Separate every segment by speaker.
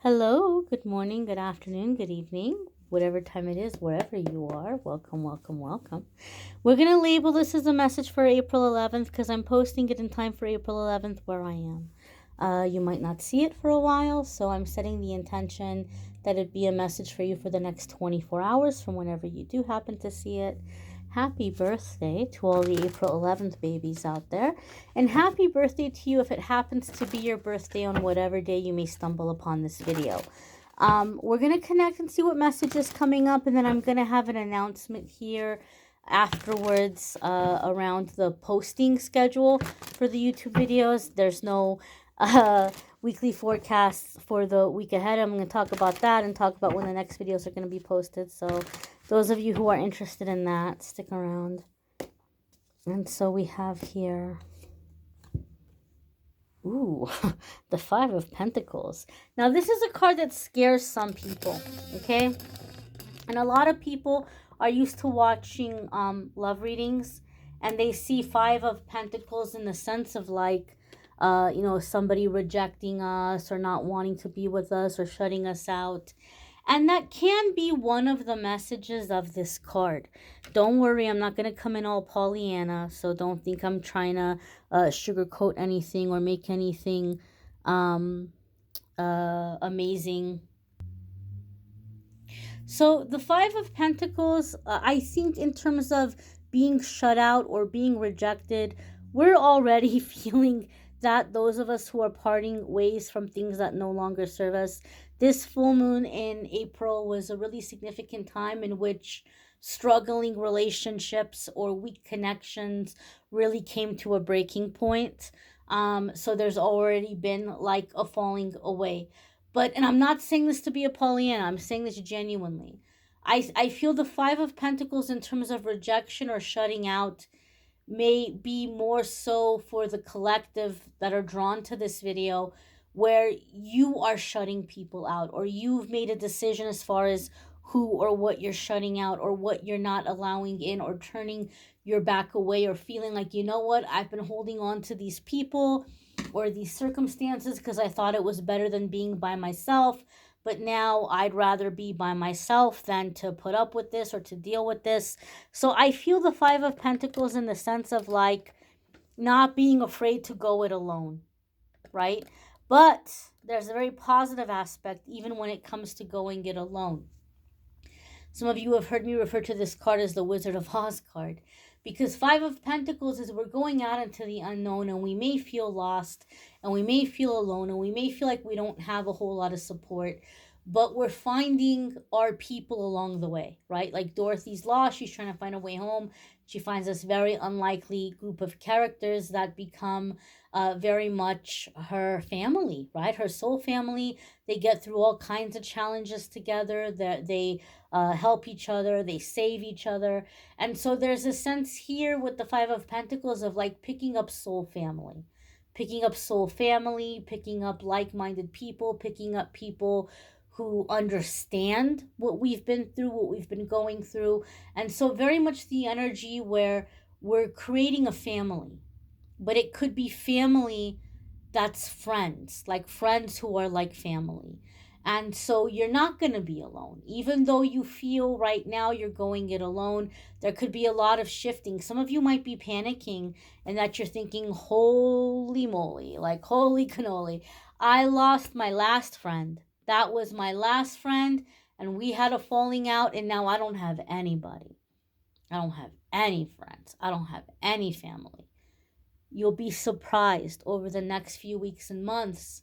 Speaker 1: Hello, good morning, good afternoon, good evening, whatever time it is, wherever you are. Welcome, welcome, welcome. We're going to label this as a message for April 11th because I'm posting it in time for April 11th where I am. You might not see it for a while, so I'm setting the intention that it be a message for you for the next 24 hours from whenever you do happen to see it. Happy birthday to all the April 11th babies out there. And happy birthday to you if it happens to be your birthday on whatever day you may stumble upon this video. We're going to connect and see what message is coming up, and then I'm going to have an announcement here afterwards around the posting schedule for the YouTube videos. There's no weekly forecasts for the week ahead. I'm going to talk about that and talk about when the next videos are going to be posted. So those of you who are interested in that, stick around. And so we have here, ooh, the Five of Pentacles. Now, this is a card that scares some people, okay? And a lot of people are used to watching love readings, and they see Five of Pentacles in the sense of like, somebody rejecting us or not wanting to be with us or shutting us out. And that can be one of the messages of this card. Don't worry, I'm not going to come in all Pollyanna, so don't think I'm trying to sugarcoat anything or make anything amazing. So the Five of Pentacles, I think in terms of being shut out or being rejected, we're already feeling that, those of us who are parting ways from things that no longer serve us. This full moon in April was a really significant time in which struggling relationships or weak connections really came to a breaking point. So there's already been like a falling away. And I'm not saying this to be a Pollyanna, I'm saying this genuinely. I feel the Five of Pentacles in terms of rejection or shutting out may be more so for the collective that are drawn to this video, where you are shutting people out, or you've made a decision as far as who or what you're shutting out, or what you're not allowing in, or turning your back away, or feeling like, you know what, I've been holding on to these people or these circumstances because I thought it was better than being by myself, but now I'd rather be by myself than to put up with this or to deal with this. So I feel the Five of Pentacles in the sense of like not being afraid to go it alone, right? But there's a very positive aspect even when it comes to going it alone. Some of you have heard me refer to this card as the Wizard of Oz card, because Five of Pentacles is we're going out into the unknown, and we may feel lost, and we may feel alone, and we may feel like we don't have a whole lot of support, but we're finding our people along the way, right? Like Dorothy's lost, she's trying to find a way home. She finds this very unlikely group of characters that become very much her family, right? Her soul family. They get through all kinds of challenges together. They help each other, they save each other. And so there's a sense here with the Five of Pentacles of like picking up soul family, picking up like-minded people, picking up people who understand what we've been through, what we've been going through. And so very much the energy where we're creating a family, but it could be family that's friends, like friends who are like family. And so you're not going to be alone. Even though you feel right now you're going it alone, there could be a lot of shifting. Some of you might be panicking and that you're thinking, holy moly, like holy cannoli, I lost my last friend. That was my last friend, and we had a falling out, and now I don't have anybody. I don't have any friends. I don't have any family. You'll be surprised over the next few weeks and months,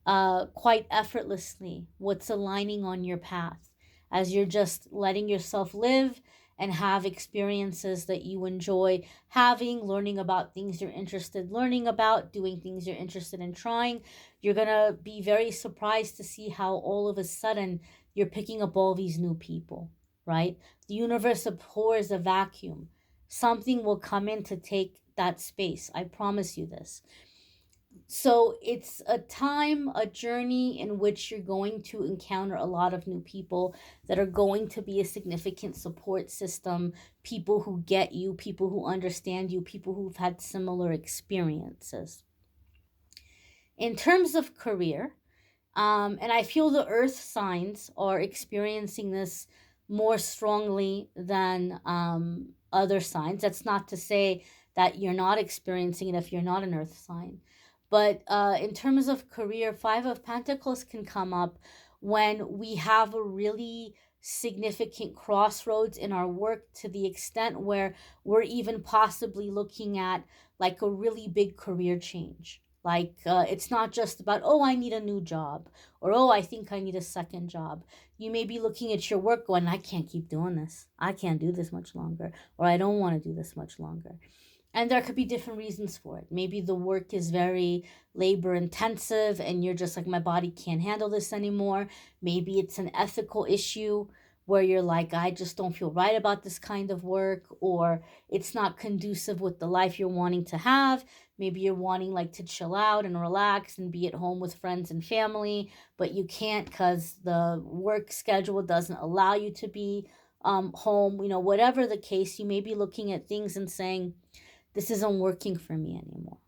Speaker 1: quite effortlessly, what's aligning on your path as you're just letting yourself live and have experiences that you enjoy having, learning about things you're interested learning about, doing things you're interested in trying. You're going to be very surprised to see how all of a sudden you're picking up all these new people, right? The universe abhors a vacuum. Something will come in to take that space. I promise you this. So it's a time, a journey in which you're going to encounter a lot of new people that are going to be a significant support system, people who get you, people who understand you, people who've had similar experiences. In terms of career, And I feel the earth signs are experiencing this more strongly than other signs. That's not to say that you're not experiencing it if you're not an earth sign. But in terms of career, Five of Pentacles can come up when we have a really significant crossroads in our work, to the extent where we're even possibly looking at like a really big career change. Like it's not just about, oh, I need a new job, or oh, I think I need a second job. You may be looking at your work going, I can't keep doing this. I can't do this much longer, or I don't want to do this much longer. And there could be different reasons for it. Maybe the work is very labor intensive and you're just like, my body can't handle this anymore. Maybe it's an ethical issue where you're like, I just don't feel right about this kind of work, or it's not conducive with the life you're wanting to have. Maybe you're wanting like to chill out and relax and be at home with friends and family, but you can't because the work schedule doesn't allow you to be home. Whatever the case, you may be looking at things and saying, this isn't working for me anymore.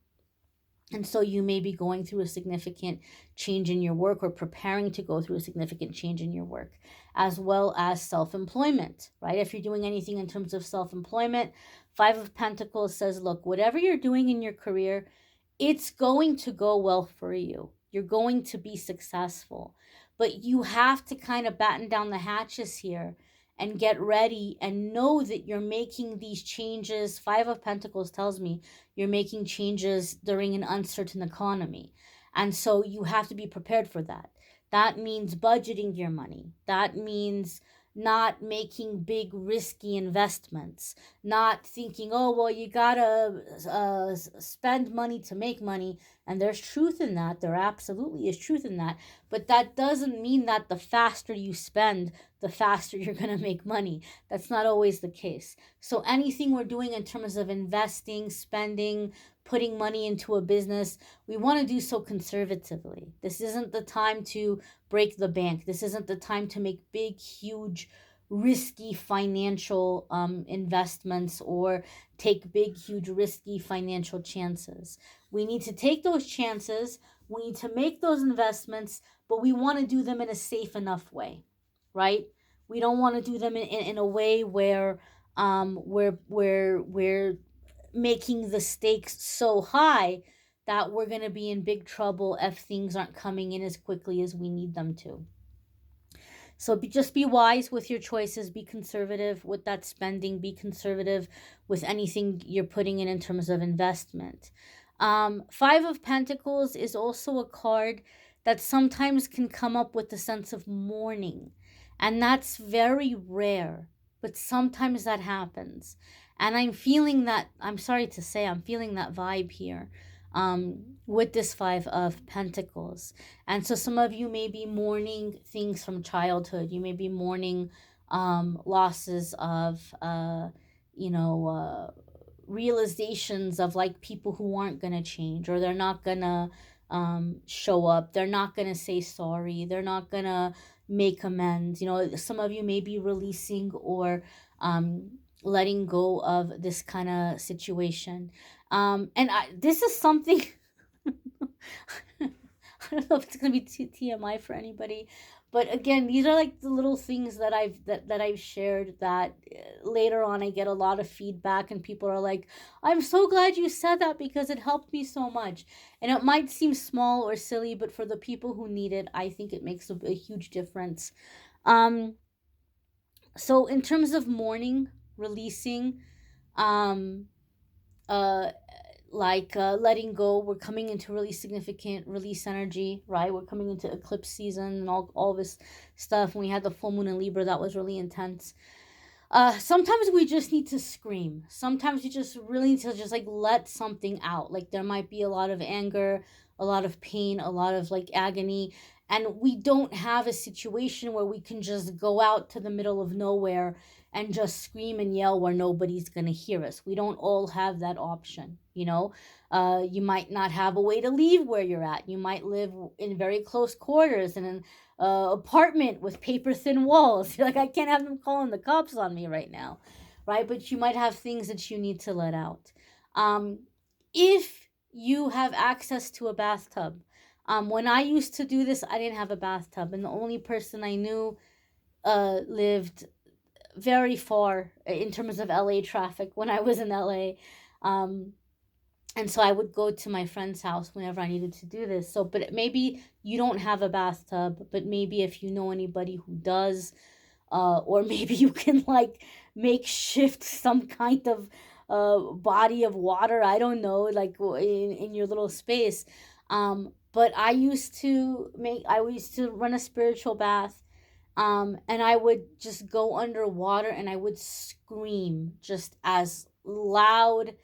Speaker 1: And so you may be going through a significant change in your work, or preparing to go through a significant change in your work, as well as self-employment, right? If you're doing anything in terms of self-employment, Five of Pentacles says, look, whatever you're doing in your career, it's going to go well for you. You're going to be successful, but you have to kind of batten down the hatches here and get ready and know that you're making these changes. Five of Pentacles tells me you're making changes during an uncertain economy. And so you have to be prepared for that. That means budgeting your money. That means not making big risky investments, not thinking, oh, well, you gotta spend money to make money. And there's truth in that. There absolutely is truth in that. But that doesn't mean that the faster you spend, the faster you're going to make money. That's not always the case. So anything we're doing in terms of investing, spending, putting money into a business, we want to do so conservatively. This isn't the time to break the bank. This isn't the time to make big, huge, risky financial investments, or take big, huge, risky financial chances. We need to take those chances. We need to make those investments, but we want to do them in a safe enough way, right? We don't want to do them in a way where we're making the stakes so high that we're going to be in big trouble if things aren't coming in as quickly as we need them to. So just be wise with your choices. Be conservative with that spending. Be conservative with anything you're putting in terms of investment. Five of Pentacles is also a card that sometimes can come up with the sense of mourning. And that's very rare, but sometimes that happens. And I'm feeling that, I'm sorry to say, I'm feeling that vibe here with this Five of Pentacles. And so some of you may be mourning things from childhood. You may be mourning losses of, realizations of like people who aren't going to change, or they're not going to show up. They're not going to say sorry. They're not going to make amends. Some of you may be releasing or letting go of this kind of situation. This is something, I don't know if it's going to be TMI for anybody, but again, these are like the little things that I've shared that later on I get a lot of feedback and people are like, I'm so glad you said that because it helped me so much. And it might seem small or silly, but for the people who need it, I think it makes a huge difference. So in terms of mourning, releasing, letting go, we're coming into really significant release energy, right? We're coming into eclipse season and all this stuff. When we had the full moon in Libra, that was really intense. Sometimes we just need to scream. Sometimes you just really need to just like let something out. Like there might be a lot of anger, a lot of pain, a lot of like agony, and we don't have a situation where we can just go out to the middle of nowhere and just scream and yell where nobody's going to hear us. We don't all have that option, You might not have a way to leave where you're at. You might live in very close quarters in an apartment with paper thin walls. You're like, I can't have them calling the cops on me right now, right? But you might have things that you need to let out. If you have access to a bathtub, When I used to do this, I didn't have a bathtub, and the only person I knew lived very far in terms of LA traffic when I was in LA. Um, and so I would go to my friend's house whenever I needed to do this. So, but maybe you don't have a bathtub, but maybe if you know anybody who does, or maybe you can like makeshift some kind of body of water. I don't know, like in your little space. But I used to run a spiritual bath, and I would just go underwater and I would scream just as loud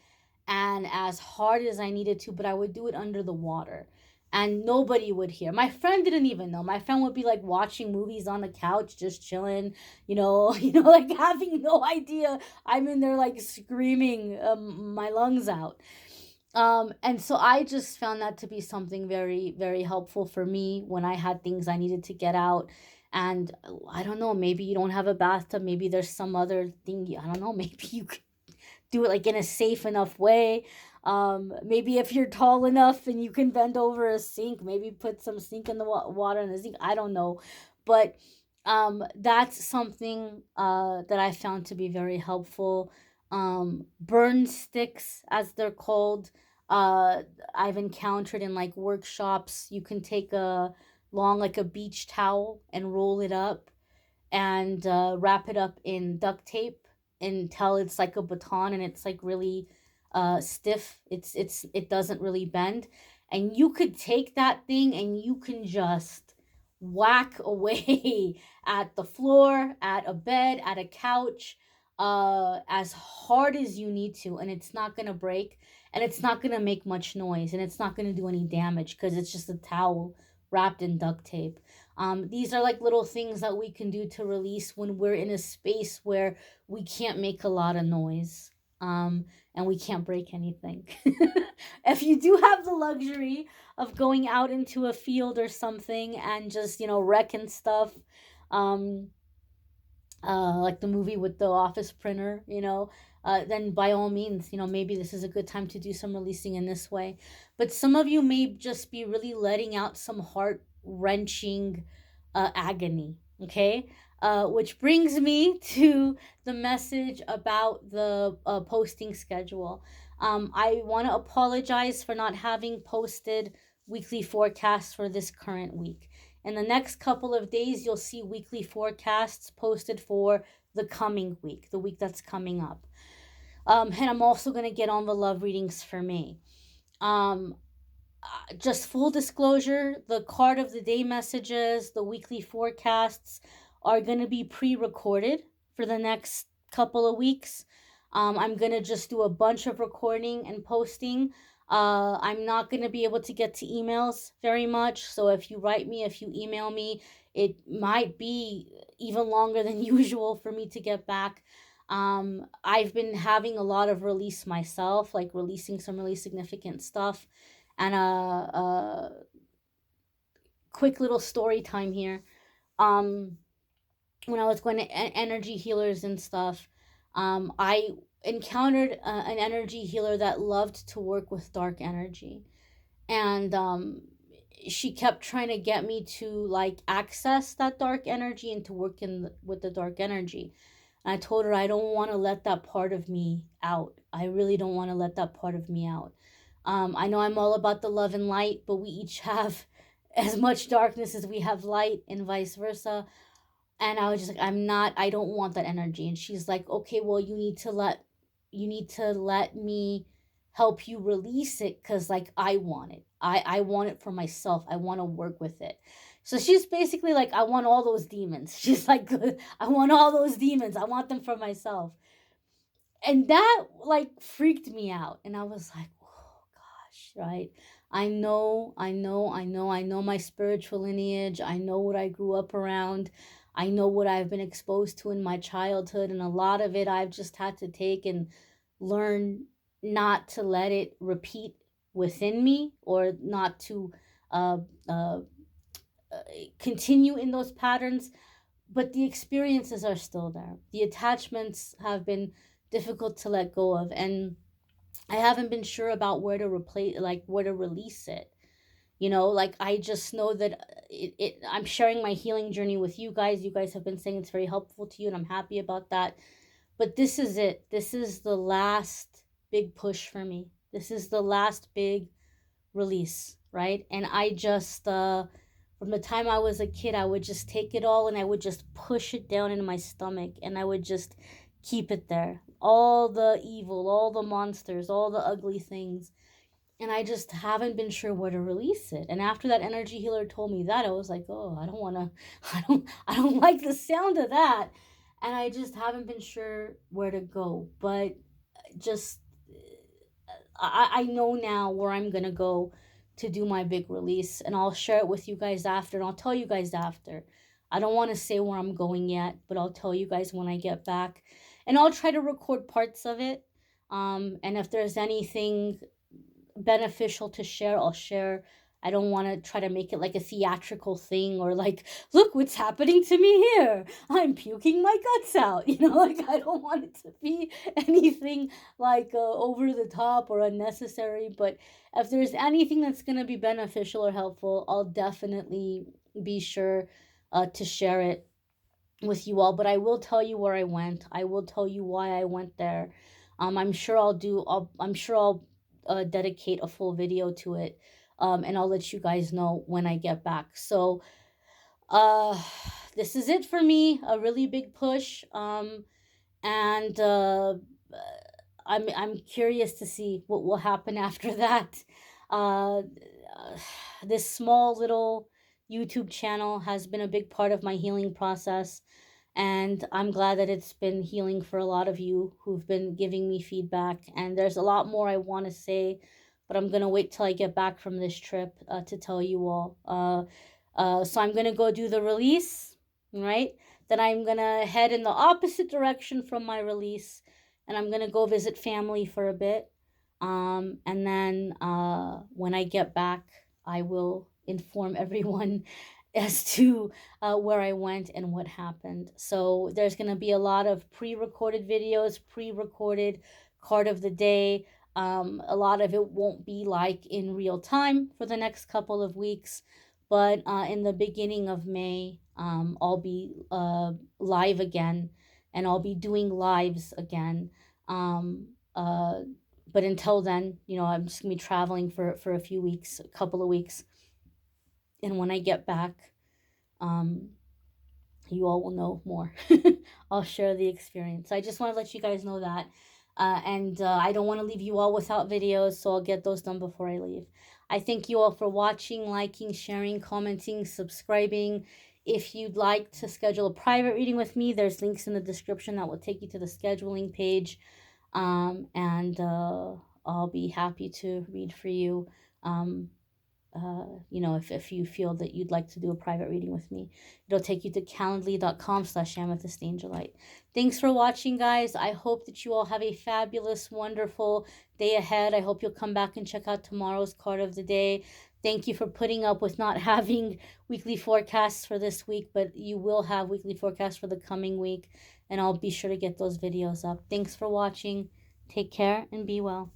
Speaker 1: and as hard as I needed to, but I would do it under the water. And nobody would hear. My friend didn't even know. My friend would be like watching movies on the couch, just chilling, like having no idea I'm in there like screaming my lungs out. And so I just found that to be something very, very helpful for me when I had things I needed to get out. And I don't know, maybe you don't have a bathtub, maybe there's some other thing, I don't know, maybe you could do it like in a safe enough way. Maybe if you're tall enough and you can bend over a sink, maybe put some sink in the water in the sink. I don't know, but that's something that I found to be very helpful. Burn sticks, as they're called, uh, I've encountered in like workshops. You can take a long, like a beach towel, and roll it up and wrap it up in duct tape until it's like a baton and it's like really stiff. It doesn't really bend, and you could take that thing and you can just whack away at the floor, at a bed, at a couch, as hard as you need to, and it's not gonna break, and it's not gonna make much noise, and it's not gonna do any damage because it's just a towel wrapped in duct tape. These are like little things that we can do to release when we're in a space where we can't make a lot of noise, and we can't break anything. If you do have the luxury of going out into a field or something and just, wrecking stuff, um, like the movie with the office printer, then by all means, maybe this is a good time to do some releasing in this way. But some of you may just be really letting out some heart wrenching agony, okay? Which brings me to the message about the posting schedule. I want to apologize for not having posted weekly forecasts for this current week. In the next couple of days, you'll see weekly forecasts posted for the coming week, the week that's coming up. And I'm also going to get on the love readings for May. Um, just full disclosure, the card of the day messages, the weekly forecasts are going to be pre recorded for the next couple of weeks. I'm going to just do a bunch of recording and posting. I'm not going to be able to get to emails very much. So if you write me, if you email me, it might be even longer than usual for me to get back. I've been having a lot of release myself, like releasing some really significant stuff. And quick little story time here. Um, when I was going to energy healers and stuff, I encountered an energy healer that loved to work with dark energy, and she kept trying to get me to like access that dark energy and to work with the dark energy. And I told her I don't want to let that part of me out. I really don't want to let that part of me out. I know I'm all about the love and light, but we each have as much darkness as we have light, and vice versa. And I was just like, I don't want that energy. And she's like, okay, well, you need to let me help you release it, because like I want it. I want it for myself. I want to work with it. So she's basically like, I want all those demons. She's like, I want all those demons. I want them for myself. And that like freaked me out. And I was like, oh gosh, right? I know my spiritual lineage. I know what I grew up around. I know what I've been exposed to in my childhood. And a lot of it I've just had to take and learn not to let it repeat within me, or not to uh, uh, continue in those patterns. But the experiences are still there. The attachments have been difficult to let go of. And I haven't been sure about where to replace, like where to release it. You know, like I just know that I'm sharing my healing journey with you guys. You guys have been saying it's very helpful to you, and I'm happy about that. But this is it. This is the last big push for me. This is the last big release, right? And I just from the time I was a kid, I would just take it all and I would just push it down into my stomach and I would just keep it there. All the evil, all the monsters, all the ugly things. And I just haven't been sure where to release it. And after that energy healer told me that, I was like, "Oh, I don't want to I don't like the sound of that." And I just haven't been sure where to go. But just I know now where I'm gonna go to do my big release, and I'll share it with you guys after, and I'll tell you guys after. I don't want to say where I'm going yet, but I'll tell you guys when I get back, and I'll try to record parts of it. And if there's anything beneficial to share, I'll share. I don't want to try to make it like a theatrical thing or like, look what's happening to me here. I'm puking my guts out. You know, like I don't want it to be anything like over the top or unnecessary. But if there's anything that's going to be beneficial or helpful, I'll definitely be sure to share it with you all. But I will tell you where I went. I will tell you why I went there. I'm sure I'll dedicate a full video to it. And I'll let you guys know when I get back. So, uh, this is it for me. A really big push. And I'm curious to see what will happen after that. Uh, uh, this small little YouTube channel has been a big part of my healing process, and I'm glad that it's been healing for a lot of you who've been giving me feedback. And there's a lot more I want to say, but I'm gonna wait till I get back from this trip to tell you all. So I'm gonna go do the release, right? Then I'm gonna head in the opposite direction from my release, and I'm gonna go visit family for a bit. And then when I get back, I will inform everyone as to where I went and what happened. So there's going to be a lot of pre recorded videos, pre recorded card of the day. A lot of it won't be like in real time for the next couple of weeks, but in the beginning of May, I'll be live again and I'll be doing lives again. Um, uh, but until then, you know, I'm just gonna be traveling for a few weeks, a couple of weeks, and when I get back, um, you all will know more. I'll share the experience. I just want to let you guys know that. And I don't want to leave you all without videos, so I'll get those done before I leave. I thank you all for watching, liking, sharing, commenting, subscribing. If you'd like to schedule a private reading with me, there's links in the description that will take you to the scheduling page. And I'll be happy to read for you. You know, if you feel that you'd like to do a private reading with me, it'll take you to calendly.com/amethystangelite. Thanks for watching, guys. I hope that you all have a fabulous, wonderful day ahead. I hope you'll come back and check out tomorrow's card of the day. Thank you for putting up with not having weekly forecasts for this week, but you will have weekly forecasts for the coming week, and I'll be sure to get those videos up. Thanks for watching. Take care and be well.